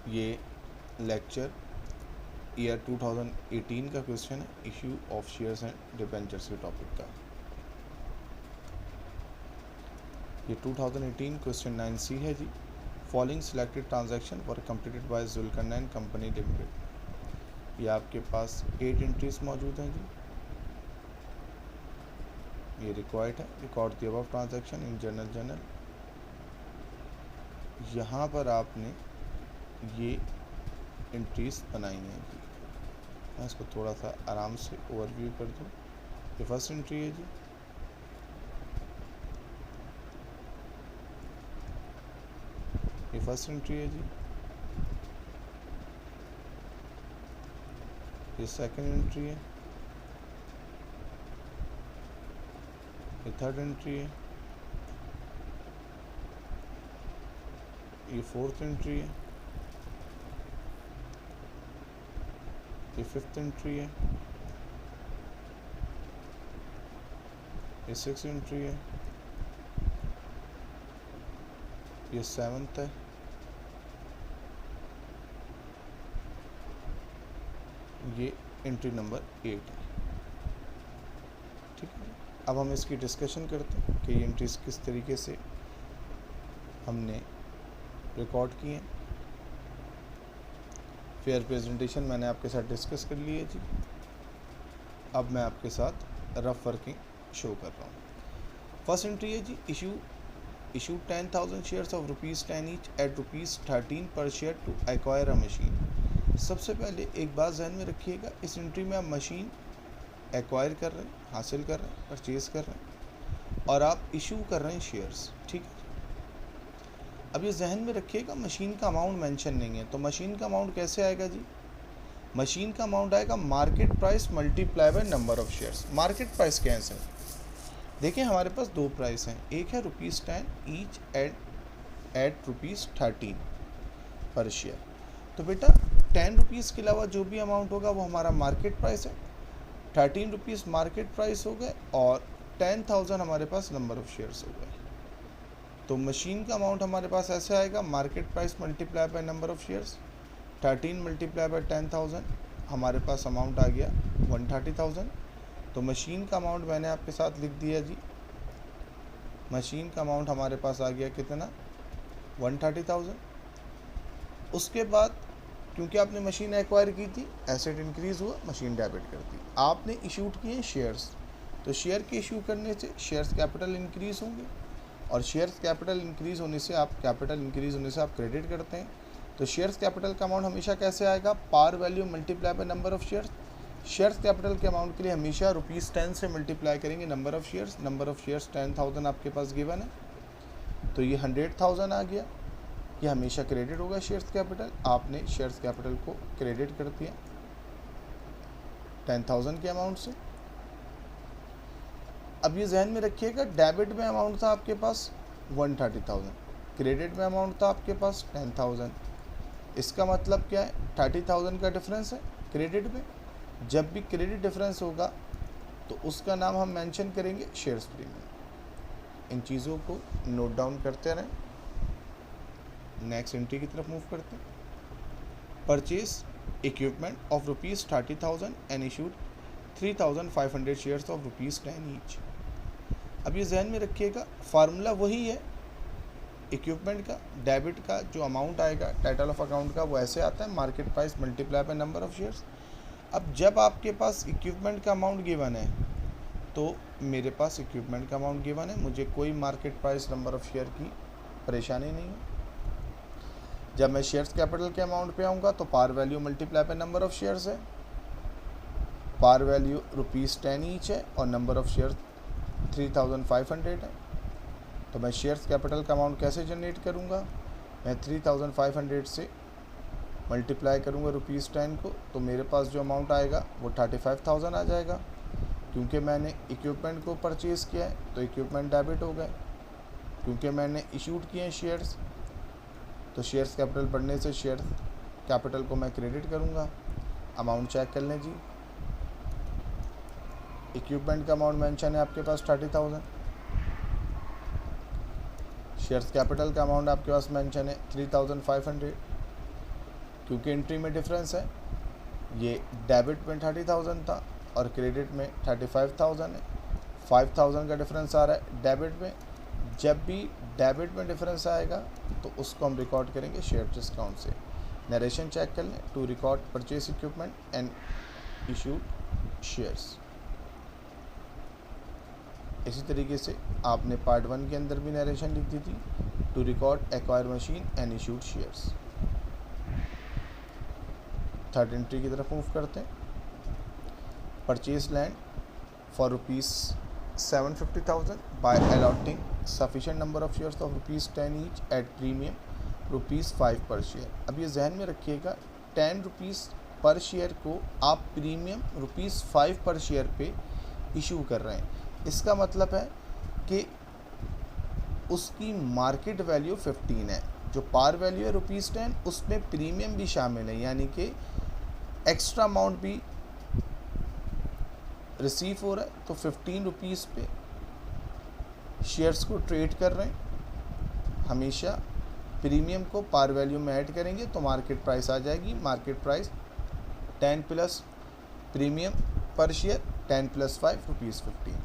ये lecture year 2018 का question है, issue of shares and debentures के टॉपिक का। ये 2018 क्वेश्चन 9C है जी। Following selected transaction were completed by Zulqarnain company limited. ये आपके पास 8 एंट्रीज मौजूद हैं जी। ये रिक्वायर्ड है, record the above transaction in journal. यहाँ पर आपने ये एंट्रीज बनाई हैं जी। मैं इसको थोड़ा सा आराम से ओवरव्यू कर दूँ। ये फर्स्ट एंट्री है जी, ये फर्स्ट एंट्री है जी, ये सेकंड एंट्री है, ये थर्ड एंट्री है, ये फोर्थ एंट्री है, ये फिफ्थ एंट्री है, ये सिक्स एंट्री है, ये सेवंथ है, ये एंट्री नंबर 8 है। ठीक है, अब हम इसकी डिस्कशन करते हैं कि ये एंट्रीज किस तरीके से हमने रिकॉर्ड किए हैं। फेयर प्रेजेंटेशन मैंने आपके साथ डिस्कस कर ली है जी। अब मैं आपके साथ रफ वर्किंग शो कर रहा हूँ। फर्स्ट एंट्री है जी, issue 10,000 shares of ₹10 each at ₹13 पर share to acquire a machine. सबसे पहले एक बात ध्यान में रखिएगा, इस एंट्री में आप मशीन एक्वायर कर रहे हैं, हासिल कर रहे हैं, परचेज कर रहे हैं, और आप इशू कर रहे हैं शेयर्स। ठीक है, अब ये जहन में रखिएगा मशीन का अमाउंट मेंशन नहीं है, तो मशीन का अमाउंट कैसे आएगा जी? मशीन का अमाउंट आएगा market price multiply by number of shares. Market price क्या है सर? देखिए हमारे पास दो प्राइस हैं, एक है ₹10 ईच एट ₹13 पर शेयर। तो बेटा ₹10 के अलावा जो भी अमाउंट होगा वो हमारा मार्केट प्राइस है। ₹13 मार्केट प्राइस हो गए और 10,000 हमारे पास नंबर ऑफ शेयर्स हो गए। तो मशीन का अमाउंट हमारे पास ऐसे आएगा, market price multiply by number of shares, 13 multiply by 10,000, हमारे पास अमाउंट आ गया 130,000। तो मशीन का अमाउंट मैंने आपके साथ लिख दिया जी। मशीन का अमाउंट हमारे पास आ गया कितना? 130,000। उसके बाद क्योंकि आपने मशीन एक्वायर की थी, एसेट इंक्रीज़ हुआ, मशीन डेबिट कर दी। आपने इशूड किए शेयर्स, तो शेयर के इशू करने से शेयर्स कैपिटल इंक्रीज़ होंगे, और शेयर्स कैपिटल इंक्रीज़ होने से आप क्रेडिट करते हैं। तो शेयर्स कैपिटल का अमाउंट हमेशा कैसे आएगा? Par value multiply by number of shares. Shares capital के अमाउंट के लिए हमेशा ₹10 से मल्टीप्लाई करेंगे number of shares. Number of shares 10,000 आपके पास गिवन है, तो ये 100,000 आ गया। ये हमेशा क्रेडिट होगा शेयर्स कैपिटल। आपने शेयर्स कैपिटल को क्रेडिट कर दिया 10,000 के अमाउंट से। अब ये जहन में रखिएगा, डेबिट में अमाउंट था आपके पास 130,000, क्रेडिट में अमाउंट था आपके पास 10,000। इसका मतलब क्या है? 30,000 का डिफरेंस है क्रेडिट में। जब भी क्रेडिट डिफरेंस होगा तो उसका नाम हम मेंशन करेंगे शेयर्स प्रीमियम। इन चीज़ों को नोट डाउन करते रहें। नेक्स्ट एंट्री की तरफ मूव करते हैं। Purchase equipment of ₹30,000 and issued 3,500 shares of ₹10 each. अब ये जहन में रखिएगा, फार्मूला वही है इक्विपमेंट का। डेबिट का जो अमाउंट आएगा टाइटल ऑफ अकाउंट का, वो ऐसे आता है, market price multiply by number of shares. अब जब आपके पास इक्विपमेंट का अमाउंट गिवन है, तो मेरे पास इक्विपमेंट का अमाउंट गिवन है, मुझे कोई market price number of share की परेशानी नहीं है। जब मैं शेयर्स कैपिटल के अमाउंट पे आऊँगा तो par value multiply by number of shares है। पार वैल्यू ₹10 ईच है और नंबर ऑफ शेयर्स 3,500 है। तो मैं शेयर्स कैपिटल का अमाउंट कैसे जनरेट करूँगा? मैं 3,500 से मल्टीप्लाई करूँगा ₹10 को, तो मेरे पास जो अमाउंट आएगा वो 35,000 आ जाएगा। क्योंकि मैंने इक्विपमेंट को परचेज़ किया है तो इक्विपमेंट डेबिट हो गए। क्योंकि मैंने इशूड किए हैं शेयर्स, तो शेयर्स कैपिटल बढ़ने से शेयर्स कैपिटल को मैं क्रेडिट करूँगा। अमाउंट चेक कर लें जी। इक्विपमेंट का अमाउंट मेंशन है आपके पास 30,000, शेयर्स कैपिटल का अमाउंट आपके पास मेंशन है 3,500। क्योंकि एंट्री में डिफरेंस है, ये डेबिट में 30,000 था और क्रेडिट में 35,000 है, 5,000 का डिफरेंस आ रहा है डेबिट में। जब भी डेबिट में डिफरेंस आएगा तो उसको हम रिकॉर्ड करेंगे शेयर डिस्काउंट से। नरेशन चेक कर लें, to record purchase equipment and issued shares. इसी तरीके से आपने पार्ट 1 के अंदर भी नरेशन लिख दी थी, to record acquire machine and issued shares. Third entry की तरफ मूव करते हैं। Purchase land for ₹750,000 by allotting sufficient number of shares of ₹10 each at premium ₹5 per share. अब ये जहन में रखिएगा, ₹10 पर शेयर को आप प्रीमियम ₹5 पर शेयर पे इशू कर रहे हैं। इसका मतलब है कि उसकी मार्केट वैल्यू 15 है, जो पार वैल्यू है ₹10, उसमें प्रीमियम भी शामिल है, यानी कि एक्स्ट्रा अमाउंट भी रिसीव हो रहा है। तो ₹15 पे शेयर्स को ट्रेड कर रहे हैं। हमेशा प्रीमियम को पार वैल्यू में ऐड करेंगे तो मार्केट प्राइस आ जाएगी। मार्केट प्राइस 10 प्लस प्रीमियम पर शेयर 10 + 5 ₹15।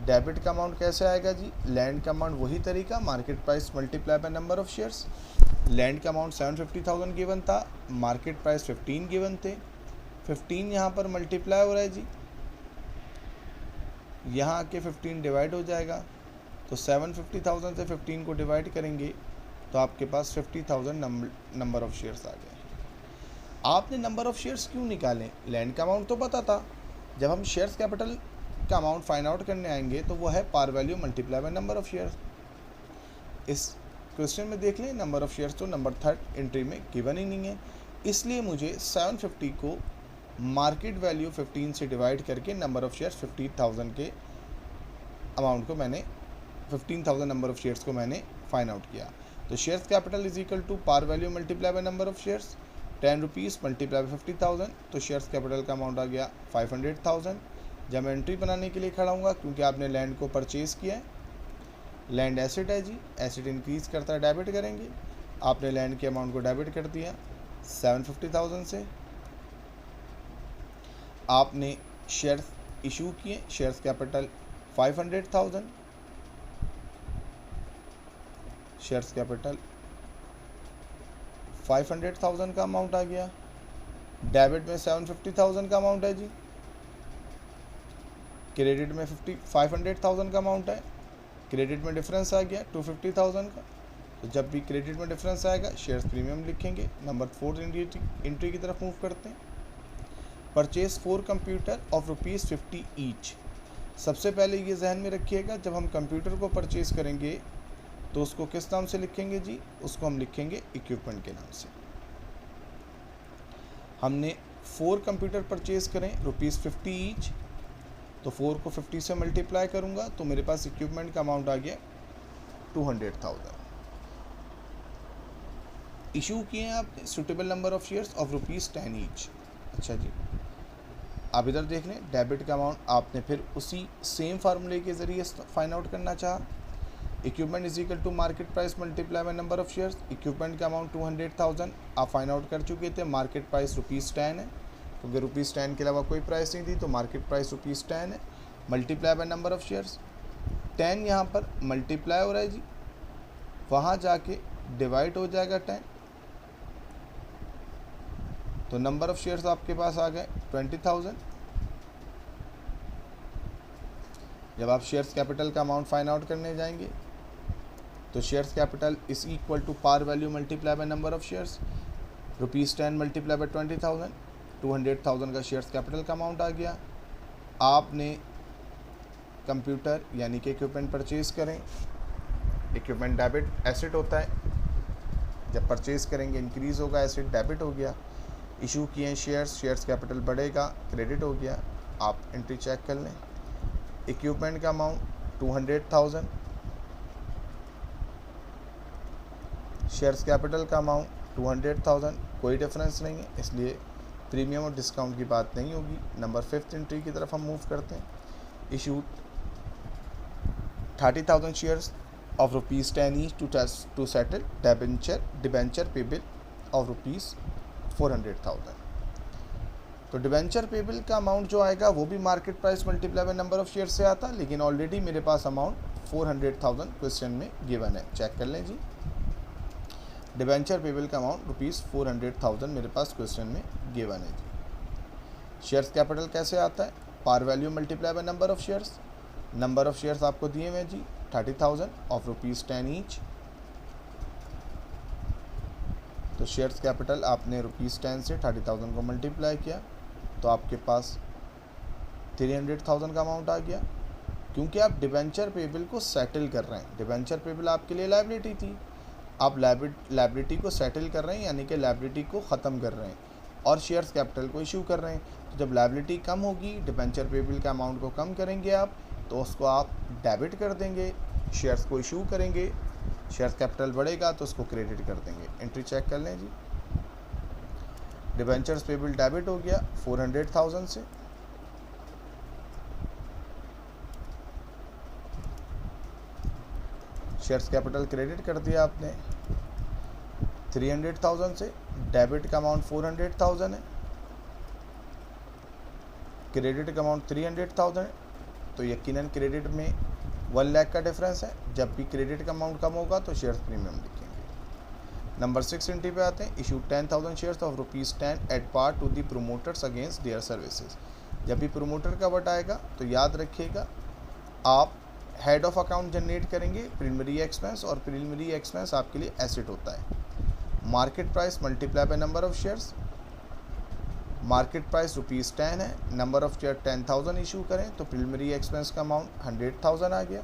डेबिट का अमाउंट कैसे आएगा जी? लैंड का अमाउंट वही तरीका, market price multiply by number of shares. Land का अमाउंट 750,000 गिवन था, मार्केट प्राइस 15 गिवन थे। 15 यहाँ पर मल्टीप्लाई हो रहा है जी, यहाँ आके 15 डिवाइड हो जाएगा। तो 750,000 से 15 को डिवाइड करेंगे तो आपके पास 50,000 नंबर ऑफ शेयर्स आ गए। आपने नंबर ऑफ शेयर्स क्यों निकालें? लैंड का अमाउंट तो पता था। जब हम शेयर्स कैपिटल का अमाउंट फाइंड आउट करने आएंगे तो वो है par value multiply by number of shares. इस क्वेश्चन में देख लें, नंबर ऑफ शेयर्स तो नंबर थर्ड एंट्री में गिवन ही नहीं है, इसलिए मुझे 750 को मार्केट वैल्यू 15 से डिवाइड करके नंबर ऑफ शेयर्स 50,000 के अमाउंट को मैंने 15,000 नंबर ऑफ शेयर्स को मैंने फाइंड आउट किया। तो shares capital is equal to par value multiply by number of shares, ₹10 multiply by 50,000, तो शेयर्स कैपिटल का अमाउंट आ गया 500,000। जब मैं एंट्री बनाने के लिए खड़ा हूँगा, क्योंकि आपने लैंड को परचेज़ किया है, लैंड एसेट है जी, एसेट इंक्रीज करता है, डेबिट करेंगे। आपने लैंड के अमाउंट को डेबिट कर दिया 750,000 से। आपने शेयर्स इशू किए, शेयर्स कैपिटल 500,000, शेयर्स कैपिटल 500,000 का अमाउंट आ गया। डेबिट में 750,000 का अमाउंट है जी, क्रेडिट में 500,000 का अमाउंट है। क्रेडिट में डिफरेंस आ गया 250,000 का। तो जब भी क्रेडिट में डिफरेंस आएगा शेयर्स प्रीमियम लिखेंगे। नंबर 4 एंट्री की तरफ मूव करते हैं। Purchase 4 computer of ₹50 each. सबसे पहले ये जहन में रखिएगा, जब हम कंप्यूटर को परचेज करेंगे तो उसको किस नाम से लिखेंगे जी? उसको हम लिखेंगे इक्विपमेंट के नाम से। हमने 4 कंप्यूटर परचेज करें ₹50 ईच, तो 4 को 50 से मल्टीप्लाई करूंगा तो मेरे पास इक्विपमेंट का अमाउंट आ गया 200,000। इशू किए हैं आपने suitable number of shares of ₹10 each. अच्छा जी, आप इधर देख लें, डेबिट का अमाउंट आपने फिर उसी सेम फार्मूले के ज़रिए फाइंड आउट करना चाहा। Equipment is equal to market price multiply by number of shares. Equipment का अमाउंट 200,000 आप फाइंड आउट कर चुके थे। मार्केट प्राइस ₹10 है, क्योंकि ₹10 के अलावा कोई प्राइस नहीं थी, तो मार्केट प्राइस ₹10 है। Multiply by number of shares, 10 यहाँ पर मल्टीप्लाई हो रहा है जी, वहाँ जाके डिवाइड हो जाएगा 10, तो नंबर ऑफ शेयर्स आपके पास आ गए 20,000। जब आप शेयर्स कैपिटल का अमाउंट फाइंड आउट करने जाएंगे तो shares capital is equal to par value multiply by number of shares, ₹10 multiply by 20,000, 200,000 का शेयर्स कैपिटल का अमाउंट आ गया। आपने कंप्यूटर यानी कि इक्विपमेंट परचेज़ करें। इक्विपमेंट डेबिट एसेट होता है, जब परचेज़ करेंगे इंक्रीज़ होगा, एसेट डेबिट हो गया। इशू किए शेयर्स, शेयर्स कैपिटल बढ़ेगा, क्रेडिट हो गया। आप एंट्री चेक कर लें। इक्विपमेंट का अमाउंट 200,000, शेयर्स कैपिटल का अमाउंट 200,000, कोई डिफरेंस नहीं है, इसलिए प्रीमियम और डिस्काउंट की बात नहीं होगी। नंबर 5 एंट्री की तरफ हम मूव करते हैं। Issue 30,000 shares of ₹10 each to settle debenture payable of rupees 400,000। तो डिबेंचर पेबल का अमाउंट जो आएगा वो भी market price multiply by number of share से आता, लेकिन ऑलरेडी मेरे पास अमाउंट 400,000 क्वेश्चन में गिवन है। चेक कर लें जी, डिबेंचर पेबल का अमाउंट रुपीज़ 400,000 मेरे पास क्वेश्चन में गिवन है जी। शेयर्स कैपिटल कैसे आता है, par value multiply by number of shares. Number of shares आपको दिए हुए हैं जी 30,000 ऑफ रुपीज़ 10 ईच। तो शेयर्स कैपिटल आपने रुपीज़ 10 से 30,000 को मल्टीप्लाई किया तो आपके पास 300,000 का अमाउंट आ गया। क्योंकि आप डिबेंचर पेबल को सेटल कर रहे हैं, डिबेंचर पेबल आपके लिए लायबिलिटी थी, आप लायबिलिटी को सेटल कर रहे हैं, यानी कि लायबिलिटी को ख़त्म कर रहे हैं और शेयर्स कैपिटल को इशू कर रहे हैं। तो जब लायबिलिटी कम होगी, डिबेंचर पेबल के अमाउंट को कम करेंगे आप, तो उसको आप डेबिट कर देंगे, शेयर्स को इशू करेंगे, शेयर्स कैपिटल बढ़ेगा तो उसको क्रेडिट कर देंगे। एंट्री चेक कर लें जी, डिबेंचर्स पेबल डेबिट हो गया 400,000 से, शेयर्स कैपिटल क्रेडिट कर दिया आपने 300,000 से, डेबिट का अमाउंट 400,000 है, क्रेडिट का अमाउंट 300,000 है, तो यकीनन क्रेडिट में 1 लाख का डिफरेंस है। जब भी क्रेडिट का अमाउंट कम होगा तो शेयर्स प्रीमियम लिखेंगे। नंबर 6 एंट्री पे आते हैं, issue 10,000 shares of ₹10 at par to the promoters against their services. जब भी प्रोमोटर का वट आएगा तो याद रखिएगा आप हेड ऑफ अकाउंट जनरेट करेंगे प्रीलिमिनरी एक्सपेंस, और प्रीलिमिनरी एक्सपेंस आपके लिए एसेट होता है। Market price multiply by number of shares, market price ₹10 है, नंबर ऑफ शेयर 10,000 इशू करें तो प्रीलिमिनरी एक्सपेंस का अमाउंट 100,000 आ गया।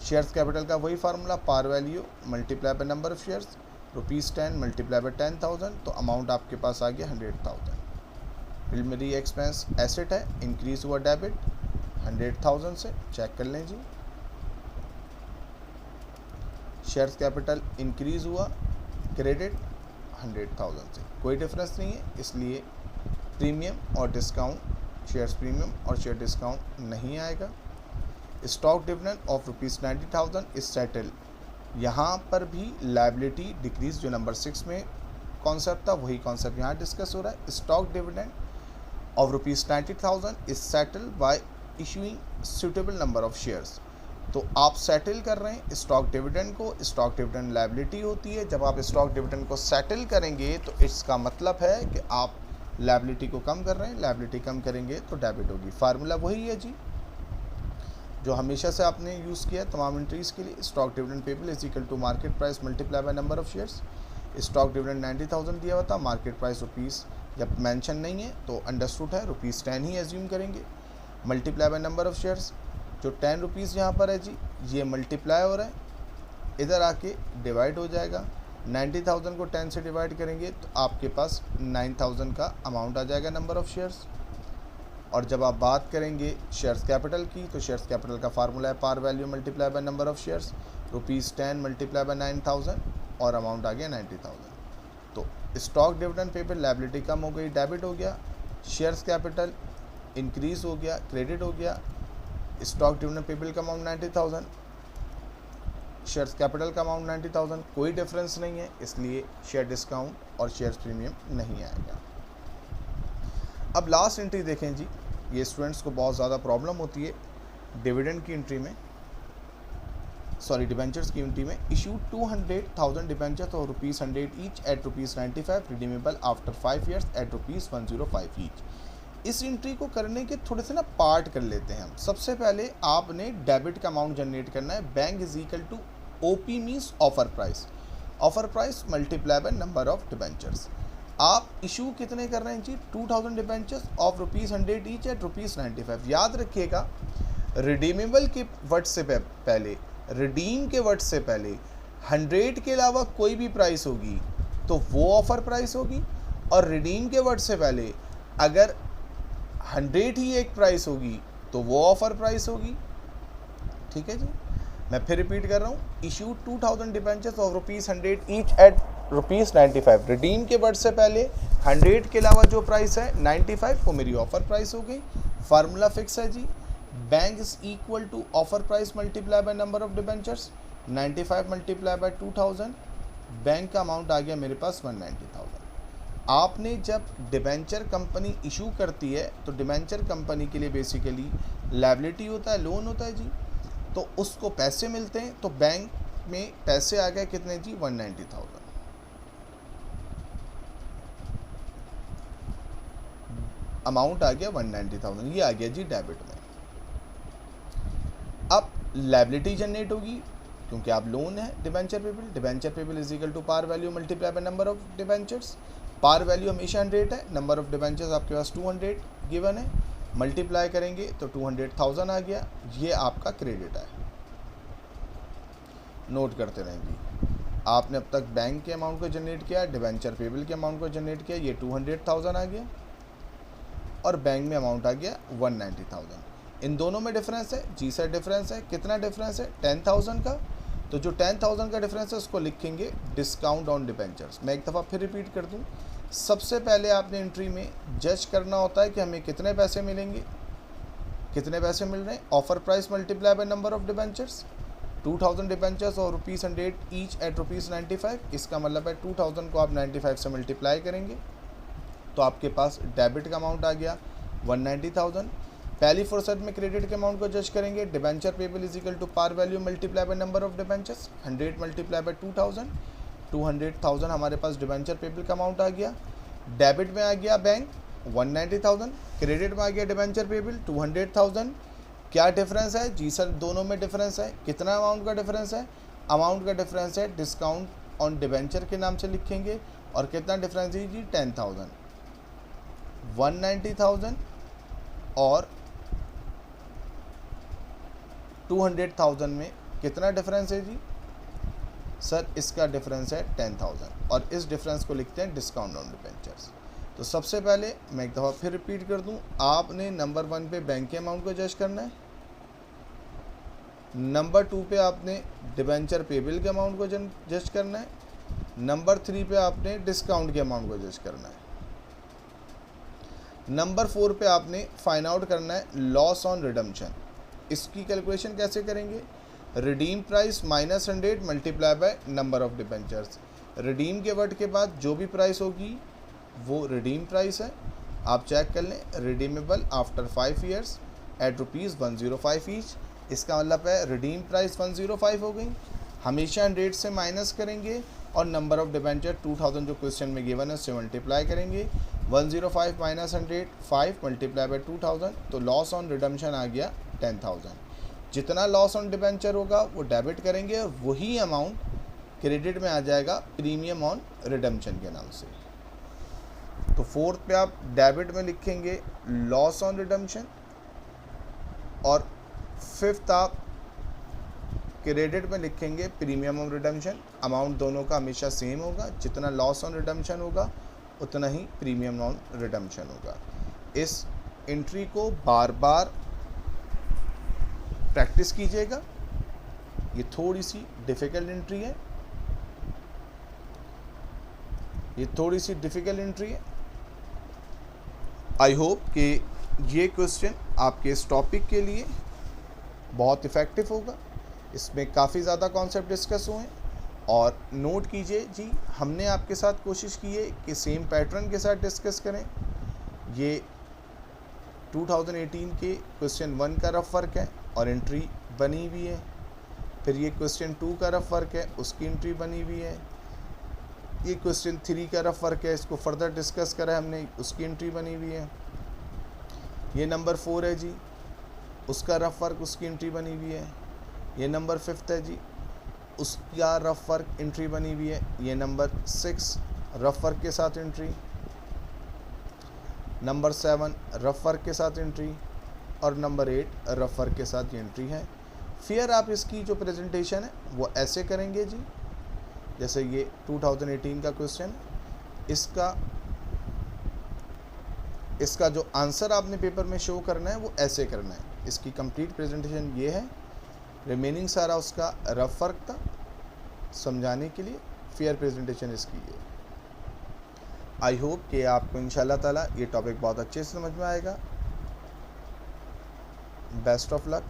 शेयर्स कैपिटल का वही formula, par value multiply by number of shares, ₹10 multiply by 10,000, तो अमाउंट आपके पास आ गया 100,000। प्रीलिमिनरी एक्सपेंस एसेट है, इंक्रीज हुआ डेबिट 100,000 से, चेक कर लें जी। शेयर्स कैपिटल इंक्रीज हुआ क्रेडिट 100,000 से, कोई डिफरेंस नहीं है, इसलिए प्रीमियम और डिस्काउंट, शेयर्स प्रीमियम और शेयर डिस्काउंट नहीं आएगा। Stock dividend of ₹90,000 is settle, यहाँ पर भी लायबिलिटी डिक्रीज जो नंबर 6 में कॉन्सेप्ट था वही कॉन्सेप्ट यहाँ डिस्कस हो रहा है। Stock dividend of ₹90,000 is settle bye issuing suitable number of shares. तो आप सेटल कर रहे हैं स्टॉक डिविडेंड को, स्टॉक डिविडेंड लायबिलिटी होती है। जब आप स्टॉक डिविडेंड को सेटल करेंगे तो इसका मतलब है कि आप लायबिलिटी को कम कर रहे हैं, लायबिलिटी कम करेंगे तो डेबिट होगी। फार्मूला वही है जी जो हमेशा से आपने यूज़ किया है तमाम एंट्रीज़ के लिए। Stock dividend payable is equal to market price multiply by number of shares. Stock dividend 90,000 दिया हुआ था, मार्केट प्राइस रुपीज़ जब मेंशन नहीं है तो अंडरस्टूड है ₹10 ही एज्यूम करेंगे, multiply by number of shares. जो ₹10 यहाँ पर है जी ये मल्टीप्लाई हो रहा है, इधर आके डिवाइड हो जाएगा। 90,000 को 10 से डिवाइड करेंगे तो आपके पास 9,000 का अमाउंट आ जाएगा नंबर ऑफ शेयर्स। और जब आप बात करेंगे शेयर्स कैपिटल की तो शेयर्स कैपिटल का फार्मूला है par value multiply by number of shares, ₹10 multiply by 9,000 और अमाउंट आ गया 90,000। तो स्टॉक डिविडेंड पेबल लायबिलिटी कम हो गई, डेबिट हो गया, शेयर्स कैपिटल इंक्रीज हो गया, क्रेडिट हो गया, स्टॉक डिविडेंड पेबल का अमाउंट 90,000, शेयर्स कैपिटल का अमाउंट 90,000, कोई डिफरेंस नहीं है, इसलिए शेयर डिस्काउंट और शेयर्स प्रीमियम नहीं आएगा। अब लास्ट एंट्री देखें जी, ये स्टूडेंट्स को बहुत ज़्यादा प्रॉब्लम होती है डिविडेंड की एंट्री में, सॉरी डिबेंचर्स की एंट्री में। इशू 200,000 डिबेंचर्स और ₹100 each at ₹95, redeemable after 5 years at ₹105 each. इस एंट्री को करने के थोड़े से ना पार्ट कर लेते हैं हम। सबसे पहले आपने डेबिट का अमाउंट जनरेट करना है, bank is equal to OP means offer price, offer price multiply by number of debentures. आप इशू कितने कर रहे हैं जी 2,000 डिबेंचर्स ऑफ ₹100 ईच एट ₹95। याद रखिएगा रिडीमेबल के वर्ड से पहले, रिडीम के वर्ड से पहले 100 के अलावा कोई भी प्राइस होगी तो वो ऑफर प्राइस होगी, और रिडीम के वर्ड से पहले अगर 100 ही एक प्राइस होगी तो वो ऑफर प्राइस होगी। ठीक है जी, मैं फिर रिपीट कर रहा हूँ, issue 2,000 debentures of ₹100 each at ₹95। Redeem के वर्ड से पहले 100 के अलावा जो प्राइस है 95 वो मेरी ऑफर प्राइस हो गई। फार्मूला फिक्स है जी, bank is equal to offer price multiply by number of debentures, 95 multiply by 2,000 bank का अमाउंट आ गया मेरे पास 190,000। आपने जब डिबेंचर कंपनी इशू करती है तो डिबेंचर कंपनी के लिए बेसिकली लायबिलिटी होता है, लोन होता है जी, तो उसको पैसे मिलते हैं। तो बैंक में पैसे आ गए कितने जी, 190,000। अमाउंट आ गया 190,000, ये आ गया जी डेबिट में। अब लायबिलिटी जनरेट होगी क्योंकि आप लोन है debenture payable. Debenture payable is equal to par value multiply by number of debentures. Par value हमेशा 100 है, नंबर ऑफ डिबेंचर्स आपके पास 200 गिवन है, मल्टीप्लाई करेंगे तो 200,000 आ गया। ये आपका क्रेडिट है। नोट करते रहेंगे, आपने अब तक बैंक के अमाउंट को जनरेट किया, डिबेंचर पेबल के अमाउंट को जनरेट किया, ये 200,000 आ गया और बैंक में अमाउंट आ गया 190,000। इन दोनों में डिफरेंस है जी सर, डिफरेंस है। कितना डिफरेंस है, 10,000 का। तो जो 10,000 का डिफरेंस है उसको लिखेंगे डिस्काउंट ऑन डिबेंचर्स। मैं एक दफ़ा फिर रिपीट कर दूं, सबसे पहले आपने एंट्री में जज करना होता है कि हमें कितने पैसे मिलेंगे, कितने पैसे मिल रहे हैं। Offer price multiply by number of debentures, 2,000 debentures और ₹100 ईच एट ₹95। इसका मतलब है 2,000 को आप 95 से मल्टीप्लाई करेंगे तो आपके पास डेबिट का अमाउंट आ गया 190,000। पहली फुर्सत में क्रेडिट के अमाउंट को जज करेंगे, debenture payable is equal to par value multiply by number of debentures, 100 multiply by 2,000, 200,000 हमारे पास डिबेंचर पेबल का अमाउंट आ गया। डेबिट में आ गया बैंक 190,000, क्रेडिट में आ गया डिबेंचर पेबल 200,000। क्या डिफरेंस है जी सर, दोनों में डिफरेंस है। कितना अमाउंट का डिफरेंस है, अमाउंट का डिफरेंस है डिस्काउंट ऑन डिबेंचर के नाम से लिखेंगे। और कितना डिफरेंस है जी, 10,000। 190,000 और 200,000 में कितना डिफरेंस है जी सर, इसका डिफरेंस है 10,000 और इस डिफरेंस को लिखते हैं डिस्काउंट ऑन डिबेंचर्स। तो सबसे पहले मैं एक दफ़ा फिर रिपीट कर दूं, आपने नंबर 1 पे बैंक के अमाउंट को जज करना है, नंबर 2 पे आपने डिबेंचर पेबल के अमाउंट को जज करना है, नंबर 3 पे आपने डिस्काउंट के अमाउंट को जज करना है, नंबर 4 पे आपने फाइंड आउट करना है लॉस ऑन रिडम्पशन। इसकी कैलकुलेशन कैसे करेंगे, redeem price minus 100 multiply by number of debentures. Redeem के वर्ड के बाद जो भी प्राइस होगी वो रिडीम प्राइस है। आप चेक कर लें, redeemable after 5 years at ₹105 each. इसका मतलब है रिडीम प्राइस 105 हो गई, हमेशा 100 से माइनस करेंगे और नंबर ऑफ डिबेंचर 2,000 जो क्वेश्चन में गिवन है उससे मल्टीप्लाई करेंगे। 105 माइनस 100 5 मल्टीप्लाई बाय 2,000, तो लॉस ऑन रिडम्पशन आ गया 10,000। जितना लॉस ऑन डिबेंचर होगा वो डेबिट करेंगे और वही अमाउंट क्रेडिट में आ जाएगा प्रीमियम ऑन रिडम्पशन के नाम से। तो फोर्थ पे आप डेबिट में लिखेंगे लॉस ऑन रिडम्पशन और फिफ्थ आप क्रेडिट में लिखेंगे प्रीमियम ऑन रिडम्पशन। अमाउंट दोनों का हमेशा सेम होगा, जितना लॉस ऑन रिडम्पशन होगा उतना ही प्रीमियम ऑन रिडम्पशन होगा। इस एंट्री को बार बार प्रैक्टिस कीजिएगा, ये थोड़ी सी डिफ़िकल्ट एंट्री है, ये थोड़ी सी डिफ़िकल्ट एंट्री है। आई होप कि ये क्वेश्चन आपके इस टॉपिक के लिए बहुत इफ़ेक्टिव होगा। इसमें काफ़ी ज़्यादा कॉन्सेप्ट डिस्कस हुए और नोट कीजिए जी, हमने आपके साथ कोशिश की है कि सेम पैटर्न के साथ डिस्कस करें। ये 2018 के क्वेश्चन 1 का रफ वर्क है और एंट्री बनी हुई है, फिर ये क्वेश्चन 2 का रफ वर्क है, उसकी एंट्री बनी हुई है, ये क्वेश्चन 3 का रफ वर्क है, इसको फर्दर डिस्कस करा है हमने, उसकी एंट्री बनी हुई है। ये नंबर 4 है जी, उसका रफ वर्क, उसकी एंट्री बनी हुई है। ये नंबर 5 है जी, उसका रफ वर्क एंट्री बनी हुई है। ये नंबर 6 रफ वर्क के साथ एंट्री, नंबर 7 रफ वर्क के साथ एंट्री और नंबर 8 रफ वर्क के साथ ये एंट्री है। फिर आप इसकी जो प्रेजेंटेशन है वो ऐसे करेंगे जी, जैसे ये 2018 का क्वेश्चन है, इसका जो आंसर आपने पेपर में शो करना है वो ऐसे करना है। इसकी कंप्लीट प्रेजेंटेशन ये है, रिमेनिंग सारा उसका रफ वर्क था समझाने के लिए, फेयर प्रेजेंटेशन इसकी है। आई होप कि आपको इंशाल्लाह ताला ये टॉपिक बहुत अच्छे से समझ में आएगा। Best of luck.